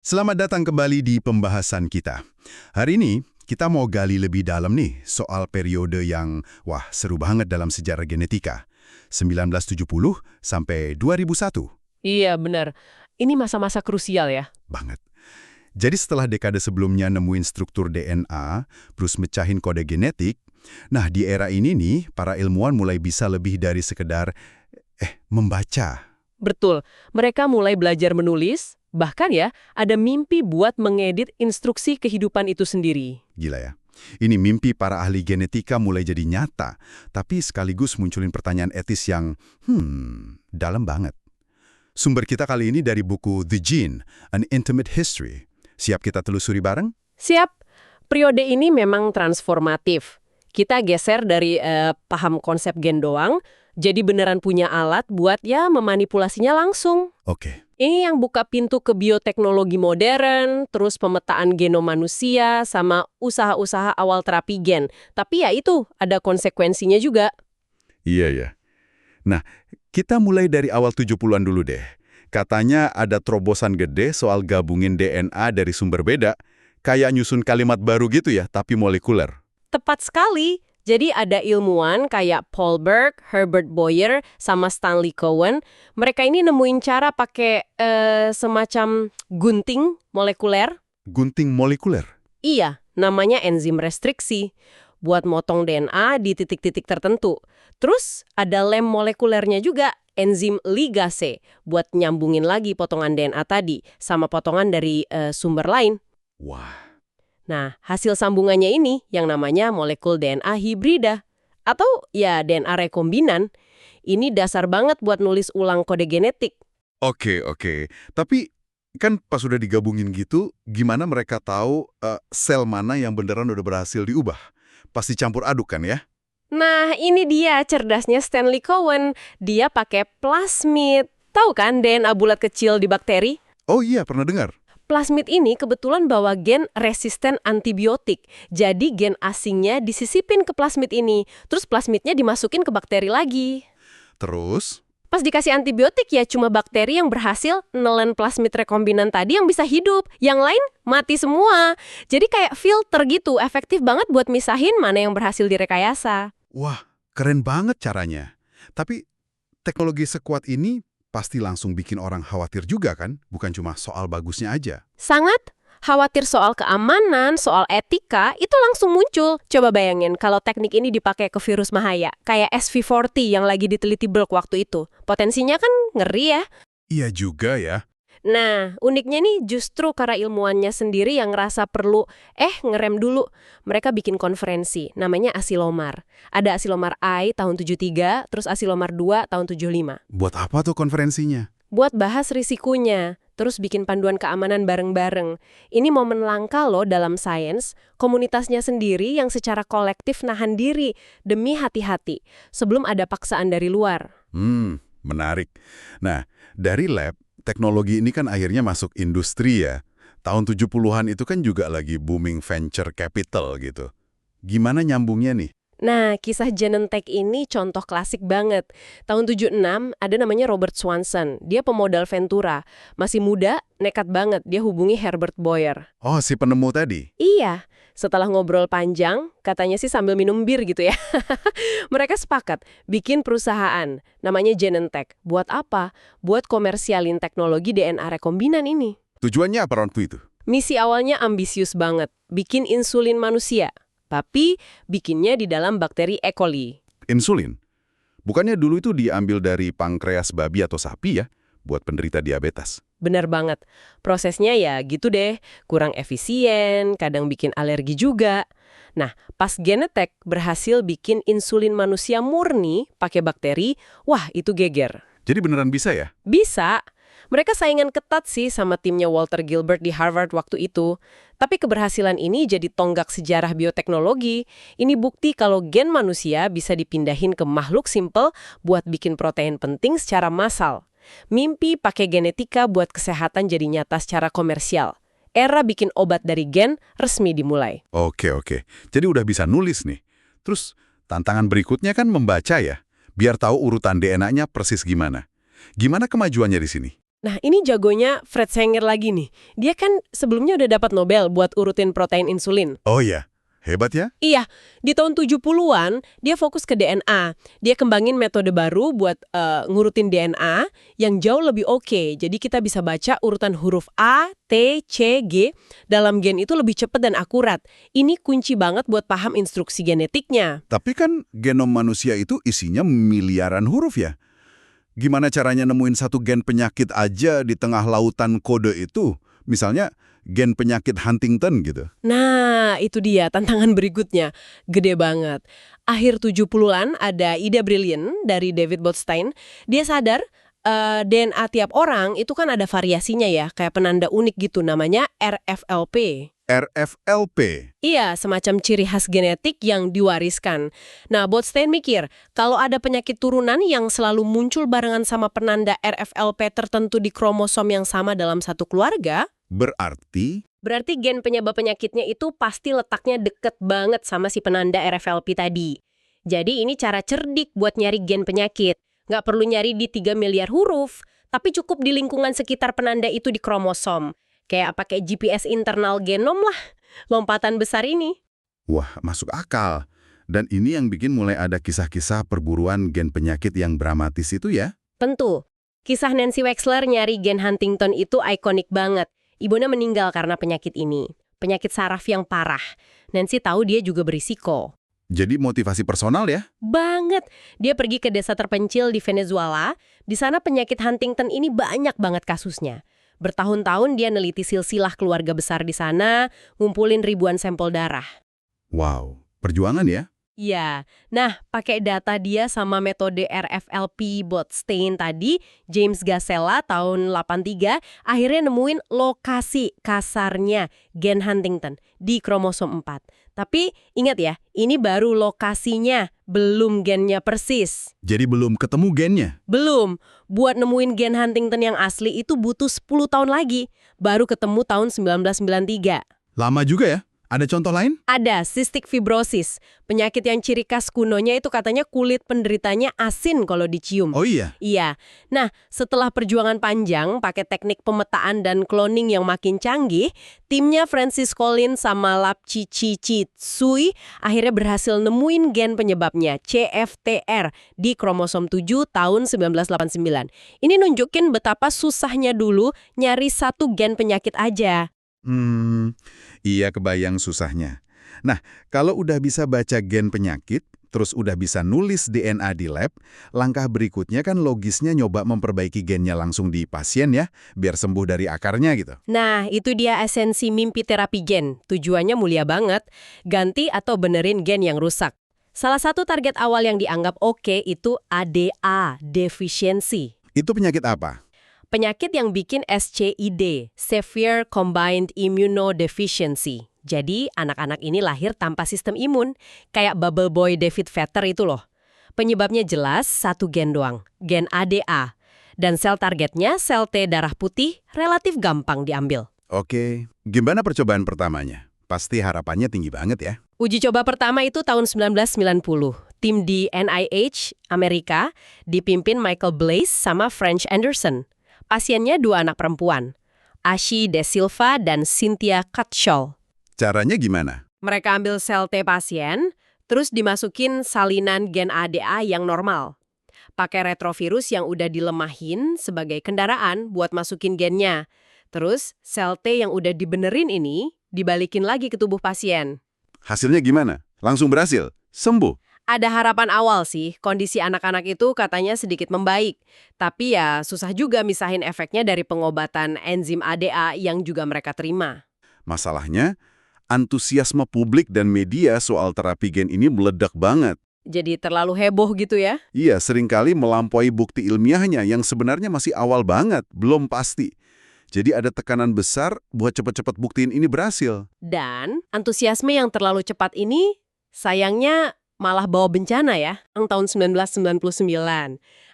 Selamat datang kembali di pembahasan kita. Hari ini kita mau gali lebih dalam nih soal periode yang seru banget dalam sejarah genetika. 1970 sampai 2001. Iya, benar. Ini masa-masa krusial ya. Banget. Jadi setelah dekade sebelumnya nemuin struktur DNA, terus mecahin kode genetik, nah di era ini nih para ilmuwan mulai bisa lebih dari sekedar membaca. Betul. Mereka mulai belajar menulis, bahkan ya, ada mimpi buat mengedit instruksi kehidupan itu sendiri. Gila ya. Ini mimpi para ahli genetika mulai jadi nyata, tapi sekaligus munculin pertanyaan etis yang, dalam banget. Sumber kita kali ini dari buku The Gene, An Intimate History. Siap kita telusuri bareng? Siap. Periode ini memang transformatif. Kita geser dari paham konsep gen doang, jadi beneran punya alat buat memanipulasinya langsung. Oke. Ini yang buka pintu ke bioteknologi modern, terus pemetaan genom manusia, sama usaha-usaha awal terapi gen. Tapi ya itu, ada konsekuensinya juga. Iya ya. Nah, kita mulai dari awal 70-an dulu deh. Katanya ada terobosan gede soal gabungin DNA dari sumber beda, kayak nyusun kalimat baru gitu ya, tapi molekuler. Tepat sekali. Jadi ada ilmuwan kayak Paul Berg, Herbert Boyer, sama Stanley Cohen. Mereka ini nemuin cara pakai semacam gunting molekuler. Gunting molekuler? Iya, namanya enzim restriksi. Buat motong DNA di titik-titik tertentu. Terus ada lem molekulernya juga, enzim ligase, buat nyambungin lagi potongan DNA tadi sama potongan dari sumber lain. Wah. Nah, hasil sambungannya ini yang namanya molekul DNA hibrida. Atau ya DNA rekombinan. Ini dasar banget buat nulis ulang kode genetik. Oke. Tapi kan pas udah digabungin gitu, gimana mereka tahu sel mana yang beneran udah berhasil diubah? Pasti campur aduk kan ya? Nah, ini dia cerdasnya Stanley Cohen. Dia pakai plasmid. Tahu kan DNA bulat kecil di bakteri? Oh iya, pernah dengar. Plasmid ini kebetulan bawa gen resisten antibiotik. Jadi gen asingnya disisipin ke plasmid ini. Terus plasmidnya dimasukin ke bakteri lagi. Terus? Pas dikasih antibiotik ya cuma bakteri yang berhasil nelen plasmid rekombinan tadi yang bisa hidup. Yang lain mati semua. Jadi kayak filter gitu, efektif banget buat misahin mana yang berhasil direkayasa. Wah, keren banget caranya. Tapi teknologi sekuat ini pasti langsung bikin orang khawatir juga kan? Bukan cuma soal bagusnya aja. Sangat khawatir soal keamanan, soal etika, itu langsung muncul. Coba bayangin kalau teknik ini dipakai ke virus bahaya, kayak SV40 yang lagi diteliti Berg waktu itu. Potensinya kan ngeri ya. Iya juga ya. Nah, uniknya nih justru karena ilmuwannya sendiri yang ngerasa perlu, ngerem dulu. Mereka bikin konferensi, namanya Asilomar. Ada Asilomar I tahun 73, terus Asilomar 2 tahun 75. Buat apa tuh konferensinya? Buat bahas risikonya, terus bikin panduan keamanan bareng-bareng. Ini momen langka loh dalam sains, komunitasnya sendiri yang secara kolektif nahan diri demi hati-hati, sebelum ada paksaan dari luar. Menarik. Nah, dari lab, teknologi ini kan akhirnya masuk industri ya. Tahun 70-an itu kan juga lagi booming venture capital gitu. Gimana nyambungnya nih? Nah, kisah Genentech ini contoh klasik banget. Tahun 76 ada namanya Robert Swanson. Dia pemodal Ventura. Masih muda, nekat banget. Dia hubungi Herbert Boyer. Oh, si penemu tadi? Iya. Setelah ngobrol panjang, katanya sih sambil minum bir gitu ya. Mereka sepakat bikin perusahaan. Namanya Genentech. Buat apa? Buat komersialin teknologi DNA rekombinan ini. Tujuannya apa waktu itu? Misi awalnya ambisius banget. Bikin insulin manusia. Tapi bikinnya di dalam bakteri E. coli. Insulin? Bukannya dulu itu diambil dari pankreas babi atau sapi ya, buat penderita diabetes? Benar banget. Prosesnya ya gitu deh, kurang efisien, kadang bikin alergi juga. Nah, pas Genentech berhasil bikin insulin manusia murni pakai bakteri, wah itu geger. Jadi beneran bisa ya? Bisa. Mereka saingan ketat sih sama timnya Walter Gilbert di Harvard waktu itu. Tapi keberhasilan ini jadi tonggak sejarah bioteknologi. Ini bukti kalau gen manusia bisa dipindahin ke makhluk simpel buat bikin protein penting secara massal. Mimpi pakai genetika buat kesehatan jadi nyata secara komersial. Era bikin obat dari gen resmi dimulai. Oke. Jadi udah bisa nulis nih. Terus tantangan berikutnya kan membaca ya, biar tahu urutan DNA-nya persis gimana. Gimana kemajuannya di sini? Nah, ini jagonya Fred Sanger lagi nih. Dia kan sebelumnya udah dapat Nobel buat urutin protein insulin. Oh ya, hebat ya? Iya, di tahun 70-an dia fokus ke DNA. Dia kembangin metode baru buat ngurutin DNA yang jauh lebih oke. Jadi kita bisa baca urutan huruf A, T, C, G dalam gen itu lebih cepat dan akurat. Ini kunci banget buat paham instruksi genetiknya. Tapi kan genom manusia itu isinya miliaran huruf ya. Gimana caranya nemuin satu gen penyakit aja di tengah lautan kode itu? Misalnya gen penyakit Huntington gitu. Nah, itu dia tantangan berikutnya. Gede banget. Akhir 70-an ada ide brilian dari David Botstein. Dia sadar DNA tiap orang itu kan ada variasinya ya, kayak penanda unik gitu namanya RFLP. RFLP. Iya, semacam ciri khas genetik yang diwariskan. Nah, Botstein mikir, kalau ada penyakit turunan yang selalu muncul barengan sama penanda RFLP tertentu di kromosom yang sama dalam satu keluarga, Berarti berarti gen penyebab penyakitnya itu pasti letaknya deket banget sama si penanda RFLP tadi. Jadi ini cara cerdik buat nyari gen penyakit. Nggak perlu nyari di 3 miliar huruf, tapi cukup di lingkungan sekitar penanda itu di kromosom. Kayak pakai GPS internal genom lah, lompatan besar ini. wah, masuk akal. Dan ini yang bikin mulai ada kisah-kisah perburuan gen penyakit yang dramatis itu ya? Tentu, kisah Nancy Wexler nyari gen Huntington itu ikonik banget. Ibunya meninggal karena penyakit ini. Penyakit saraf yang parah. Nancy tahu dia juga berisiko. Jadi motivasi personal ya? Banget. Dia pergi ke desa terpencil di Venezuela. Di sana penyakit Huntington ini banyak banget kasusnya. Bertahun-tahun dia neliti silsilah keluarga besar di sana, ngumpulin ribuan sampel darah. Wow, perjuangan ya? Iya. Nah, pakai data dia sama metode RFLP Botstein tadi, James Gassella tahun 83 akhirnya nemuin lokasi kasarnya gen Huntington di kromosom 4. Tapi ingat ya, ini baru lokasinya, belum gennya persis. Jadi belum ketemu gennya? Belum. Buat nemuin gen Huntington yang asli itu butuh 10 tahun lagi. Baru ketemu tahun 1993. Lama juga ya? Ada contoh lain? Ada cystic fibrosis. Penyakit yang ciri khas kunonya itu katanya kulit penderitanya asin kalau dicium. Oh iya? Iya. Nah, setelah perjuangan panjang pakai teknik pemetaan dan cloning yang makin canggih, timnya Francis Collins sama Lap Chi Chi Chi Tsui akhirnya berhasil nemuin gen penyebabnya, CFTR, di kromosom 7 tahun 1989. Ini nunjukin betapa susahnya dulu nyari satu gen penyakit aja. Iya kebayang susahnya. Nah, kalau udah bisa baca gen penyakit, terus udah bisa nulis DNA di lab, langkah berikutnya kan logisnya nyoba memperbaiki gennya langsung di pasien ya, biar sembuh dari akarnya gitu. Nah, itu dia esensi mimpi terapi gen. Tujuannya mulia banget, ganti atau benerin gen yang rusak. Salah satu target awal yang dianggap oke itu ADA, deficiency. Itu penyakit apa? Penyakit yang bikin SCID, Severe Combined Immunodeficiency. Jadi, anak-anak ini lahir tanpa sistem imun, kayak Bubble Boy David Vetter itu loh. Penyebabnya jelas, satu gen doang, gen ADA. Dan sel targetnya, sel T darah putih, relatif gampang diambil. Oke, gimana percobaan pertamanya? Pasti harapannya tinggi banget ya. Uji coba pertama itu tahun 1990. Tim di NIH, Amerika, dipimpin Michael Blaise sama French Anderson. Pasiennya 2 anak perempuan, Ashi De Silva dan Cynthia Cutshall. Caranya gimana? Mereka ambil sel T pasien, terus dimasukin salinan gen ADA yang normal. Pakai retrovirus yang udah dilemahin sebagai kendaraan buat masukin gennya. Terus sel T yang udah dibenerin ini dibalikin lagi ke tubuh pasien. Hasilnya gimana? Langsung berhasil? Sembuh? Ada harapan awal sih, kondisi anak-anak itu katanya sedikit membaik. Tapi ya susah juga misahin efeknya dari pengobatan enzim ADA yang juga mereka terima. Masalahnya, antusiasme publik dan media soal terapi gen ini meledak banget. Jadi terlalu heboh gitu ya? Iya, seringkali melampaui bukti ilmiahnya yang sebenarnya masih awal banget, belum pasti. Jadi ada tekanan besar buat cepat-cepat buktiin ini berhasil. Dan antusiasme yang terlalu cepat ini sayangnya malah bawa bencana ya. Tahun 1999,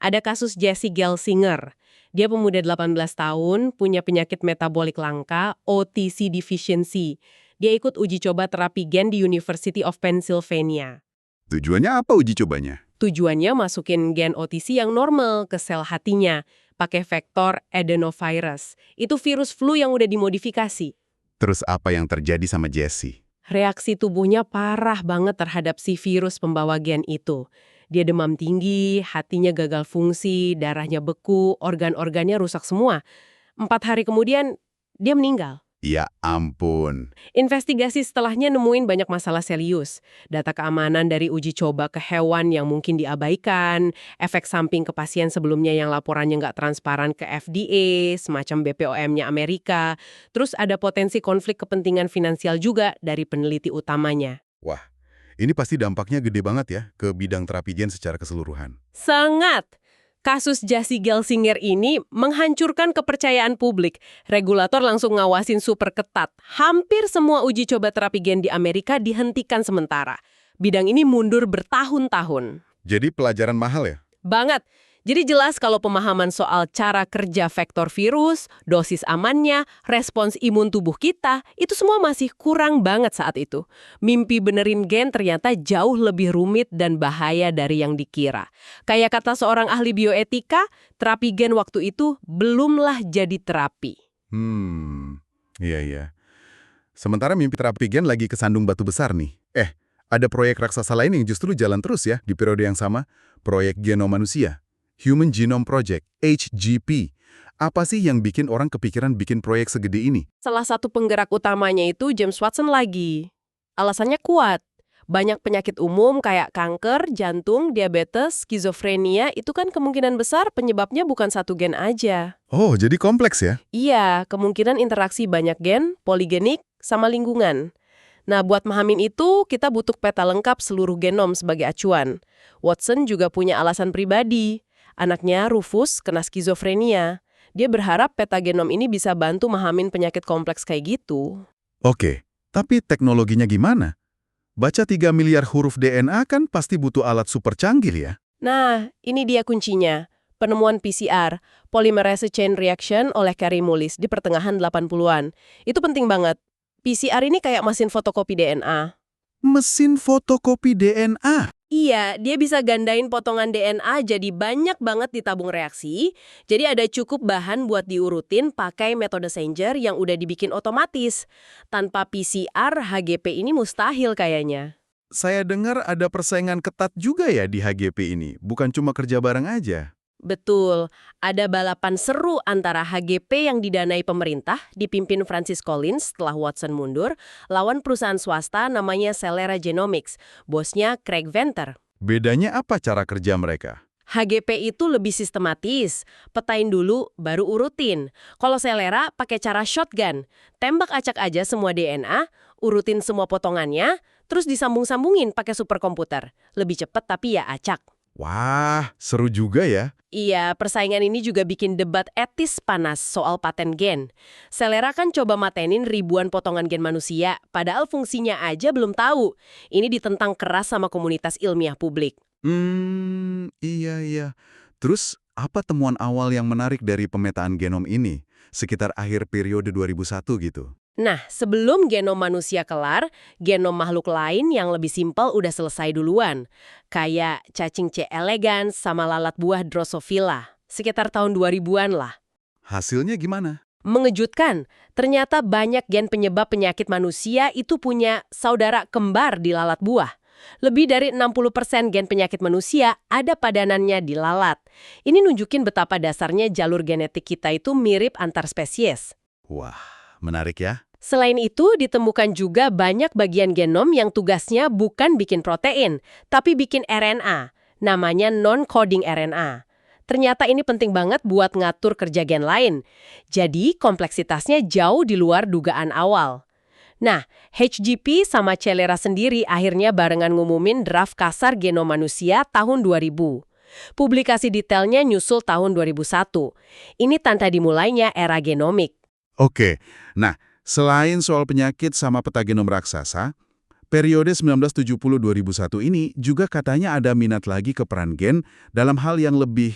ada kasus Jesse Gelsinger. Dia pemuda 18 tahun, punya penyakit metabolik langka, OTC deficiency. Dia ikut uji coba terapi gen di University of Pennsylvania. Tujuannya apa uji cobanya? Tujuannya masukin gen OTC yang normal ke sel hatinya. pakai vektor adenovirus. Itu virus flu yang udah dimodifikasi. Terus apa yang terjadi sama Jesse? Reaksi tubuhnya parah banget terhadap si virus pembawa gen itu. Dia demam tinggi, hatinya gagal fungsi, darahnya beku, organ-organnya rusak semua. 4 hari kemudian, dia meninggal. Ya ampun. Investigasi setelahnya nemuin banyak masalah serius. Data keamanan dari uji coba ke hewan yang mungkin diabaikan, efek samping ke pasien sebelumnya yang laporannya nggak transparan ke FDA, semacam BPOM-nya Amerika. Terus ada potensi konflik kepentingan finansial juga dari peneliti utamanya. Wah, ini pasti dampaknya gede banget ya ke bidang terapi gen secara keseluruhan. Sangat! Kasus Jesse Gelsinger ini menghancurkan kepercayaan publik. Regulator langsung ngawasin super ketat. Hampir semua uji coba terapi gen di Amerika dihentikan sementara. Bidang ini mundur bertahun-tahun. Jadi pelajaran mahal ya? Banget. Jadi jelas kalau pemahaman soal cara kerja vektor virus, dosis amannya, respons imun tubuh kita, itu semua masih kurang banget saat itu. Mimpi benerin gen ternyata jauh lebih rumit dan bahaya dari yang dikira. Kayak kata seorang ahli bioetika, terapi gen waktu itu belumlah jadi terapi. Iya. Sementara mimpi terapi gen lagi kesandung batu besar nih. Ada proyek raksasa lain yang justru jalan terus ya di periode yang sama, proyek genom manusia. Human Genome Project, HGP. Apa sih yang bikin orang kepikiran bikin proyek segede ini? Salah satu penggerak utamanya itu James Watson lagi. Alasannya kuat. Banyak penyakit umum kayak kanker, jantung, diabetes, skizofrenia, itu kan kemungkinan besar penyebabnya bukan satu gen aja. Oh, jadi kompleks ya? Iya, kemungkinan interaksi banyak gen, poligenik, sama lingkungan. Nah, buat mahamin itu, kita butuh peta lengkap seluruh genom sebagai acuan. Watson juga punya alasan pribadi. Anaknya, Rufus, kena skizofrenia. Dia berharap peta genom ini bisa bantu mahamin penyakit kompleks kayak gitu. Oke, tapi teknologinya gimana? Baca 3 miliar huruf DNA kan pasti butuh alat super canggih ya? Nah, ini dia kuncinya. Penemuan PCR, polymerase chain reaction oleh Kary Mullis di pertengahan 80-an. Itu penting banget. PCR ini kayak mesin fotokopi DNA. Mesin fotokopi DNA? Iya, dia bisa gandain potongan DNA jadi banyak banget di tabung reaksi. Jadi ada cukup bahan buat diurutin pakai metode Sanger yang udah dibikin otomatis. Tanpa PCR, HGP ini mustahil kayaknya. Saya dengar ada persaingan ketat juga ya di HGP ini, bukan cuma kerja bareng aja. Betul, ada balapan seru antara HGP yang didanai pemerintah, dipimpin Francis Collins setelah Watson mundur, lawan perusahaan swasta namanya Celera Genomics, bosnya Craig Venter. Bedanya apa cara kerja mereka? HGP itu lebih sistematis, petain dulu, baru urutin. Kalau Celera pakai cara shotgun, tembak acak aja semua DNA, urutin semua potongannya, terus disambung-sambungin pakai superkomputer. Lebih cepat tapi ya acak. Wah, seru juga ya. Iya, persaingan ini juga bikin debat etis panas soal paten gen. Celera kan coba matenin ribuan potongan gen manusia, padahal fungsinya aja belum tahu. Ini ditentang keras sama komunitas ilmiah publik. Iya. Terus, apa temuan awal yang menarik dari pemetaan genom ini? Sekitar akhir periode 2001 gitu. Nah, sebelum genom manusia kelar, genom makhluk lain yang lebih simpel udah selesai duluan. Kayak cacing C. elegans sama lalat buah Drosophila. Sekitar tahun 2000-an lah. Hasilnya gimana? Mengejutkan, ternyata banyak gen penyebab penyakit manusia itu punya saudara kembar di lalat buah. Lebih dari 60% gen penyakit manusia ada padanannya di lalat. Ini nunjukin betapa dasarnya jalur genetik kita itu mirip antar spesies. Wah, menarik ya. Selain itu, ditemukan juga banyak bagian genom yang tugasnya bukan bikin protein, tapi bikin RNA. Namanya non-coding RNA. Ternyata ini penting banget buat ngatur kerja gen lain. Jadi, kompleksitasnya jauh di luar dugaan awal. Nah, HGP sama Celera sendiri akhirnya barengan ngumumin draft kasar genom manusia tahun 2000. Publikasi detailnya nyusul tahun 2001. Ini tanda dimulainya era genomik. Oke, nah selain soal penyakit sama peta genom raksasa, periode 1970-2001 ini juga katanya ada minat lagi ke peran gen dalam hal yang lebih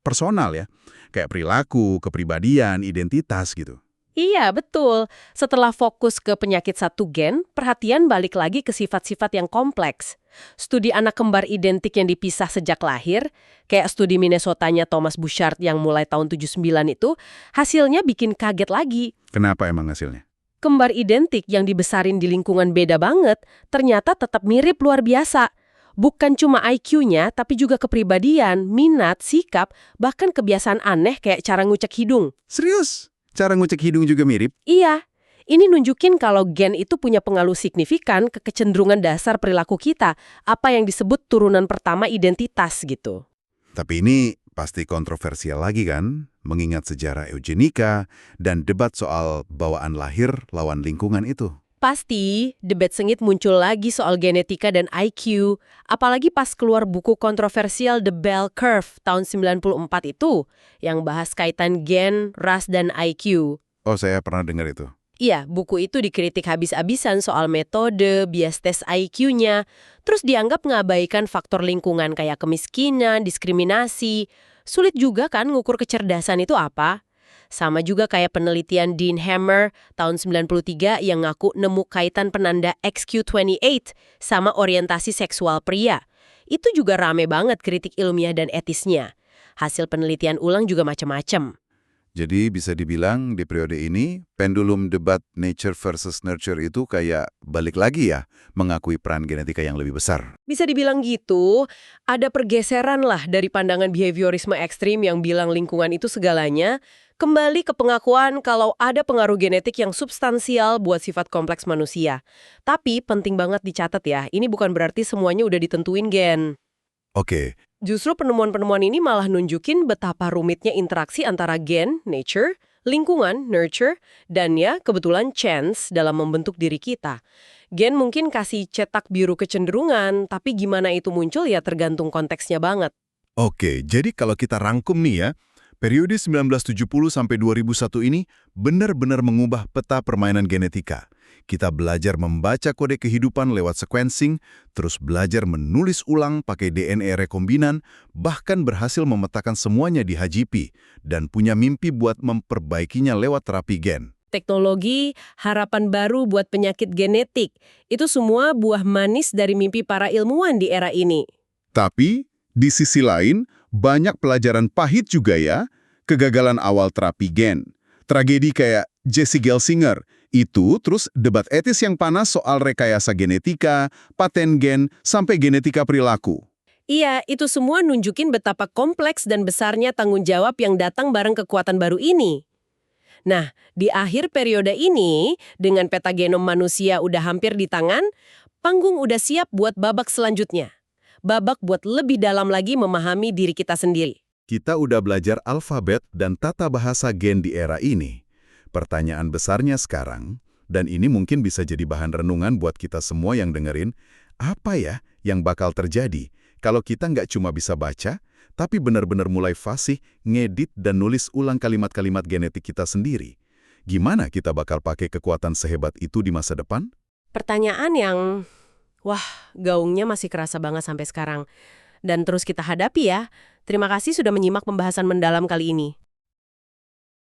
personal ya, kayak perilaku, kepribadian, identitas gitu. Iya, betul. Setelah fokus ke penyakit satu gen, perhatian balik lagi ke sifat-sifat yang kompleks. Studi anak kembar identik yang dipisah sejak lahir, kayak studi Minnesotanya Thomas Bouchard yang mulai tahun 79 itu, hasilnya bikin kaget lagi. Kenapa emang hasilnya? Kembar identik yang dibesarin di lingkungan beda banget, ternyata tetap mirip luar biasa. Bukan cuma IQ-nya, tapi juga kepribadian, minat, sikap, bahkan kebiasaan aneh kayak cara ngucek hidung. Serius? Cara ngucek hidung juga mirip? Iya, ini nunjukin kalau gen itu punya pengaruh signifikan ke kecenderungan dasar perilaku kita, apa yang disebut turunan pertama identitas gitu. Tapi ini pasti kontroversial lagi kan? Mengingat sejarah eugenika dan debat soal bawaan lahir lawan lingkungan itu. Pasti, debat sengit muncul lagi soal genetika dan IQ, apalagi pas keluar buku kontroversial The Bell Curve tahun 94 itu, yang bahas kaitan gen, ras, dan IQ. Oh, saya pernah dengar itu. Iya, buku itu dikritik habis-habisan soal metode, bias tes IQ-nya, terus dianggap ngabaikan faktor lingkungan kayak kemiskinan, diskriminasi. Sulit juga kan ngukur kecerdasan itu apa? Sama juga kayak penelitian Dean Hammer tahun 93 yang ngaku nemu kaitan penanda XQ28 sama orientasi seksual pria. Itu juga rame banget kritik ilmiah dan etisnya. Hasil penelitian ulang juga macam-macam. Jadi bisa dibilang di periode ini, pendulum debat nature versus nurture itu kayak balik lagi ya, mengakui peran genetika yang lebih besar. Bisa dibilang gitu, ada pergeseran lah dari pandangan behaviorisme ekstrim yang bilang lingkungan itu segalanya, kembali ke pengakuan kalau ada pengaruh genetik yang substansial buat sifat kompleks manusia. Tapi penting banget dicatat ya, ini bukan berarti semuanya udah ditentuin gen. Oke, Justru penemuan-penemuan ini malah nunjukin betapa rumitnya interaksi antara gen, nature, lingkungan, nurture, dan ya kebetulan chance dalam membentuk diri kita. Gen mungkin kasih cetak biru kecenderungan, tapi gimana itu muncul ya tergantung konteksnya banget. Oke, jadi kalau kita rangkum nih ya, periode 1970 sampai 2001 ini benar-benar mengubah peta permainan genetika. Kita belajar membaca kode kehidupan lewat sequencing, terus belajar menulis ulang pakai DNA rekombinan, bahkan berhasil memetakan semuanya di HGP, dan punya mimpi buat memperbaikinya lewat terapi gen. Teknologi, harapan baru buat penyakit genetik, itu semua buah manis dari mimpi para ilmuwan di era ini. Tapi, di sisi lain, banyak pelajaran pahit juga ya, kegagalan awal terapi gen. Tragedi kayak Jesse Gelsinger, itu terus debat etis yang panas soal rekayasa genetika, paten gen, sampai genetika perilaku. Iya, itu semua nunjukin betapa kompleks dan besarnya tanggung jawab yang datang bareng kekuatan baru ini. Nah, di akhir periode ini, dengan peta genom manusia udah hampir di tangan, panggung udah siap buat babak selanjutnya. Babak buat lebih dalam lagi memahami diri kita sendiri. Kita udah belajar alfabet dan tata bahasa gen di era ini. Pertanyaan besarnya sekarang, dan ini mungkin bisa jadi bahan renungan buat kita semua yang dengerin, apa ya yang bakal terjadi kalau kita nggak cuma bisa baca, tapi benar-benar mulai fasih, ngedit, dan nulis ulang kalimat-kalimat genetik kita sendiri? Gimana kita bakal pakai kekuatan sehebat itu di masa depan? Pertanyaan yang, gaungnya masih kerasa banget sampai sekarang. Dan terus kita hadapi ya. Terima kasih sudah menyimak pembahasan mendalam kali ini.